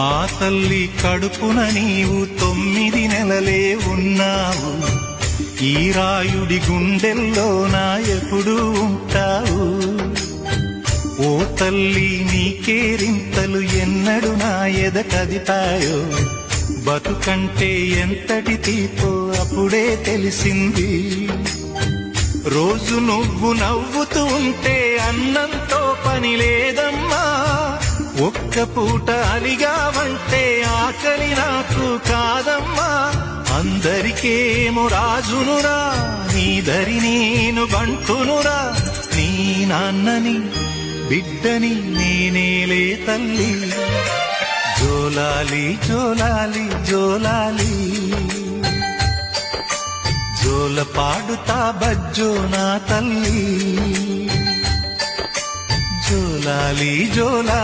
ఆ తల్లి కడుపున నీవు 9 నెలలే ఉన్నావు. ఈ రాయుడి గుండెల్లో నా ఎప్పుడు ఉంటావు. ఓ తల్లి నీ కేరింతలు ఎన్నడు నా ఎద కదిపాయో. బతుకంటే ఎంతటి తీపో అప్పుడే తెలిసింది. రోజు నువ్వు నవ్వుతూ ఉంటే అన్నంతో పని లేదమ్మా. ఒక్క పూట అలిగావంటే ఆకలి నాకు కాదమ్మా. అందరికేమో రాజునురా, నీ దరి నేను బంటునురా. నీ నాన్నని బిడ్డని నేనేలే తల్లి. జోలాలి జోలాలి జోలాలి, జోల పాడుతా బజ్జో నా తల్లి. జోలాలి జోలాలి.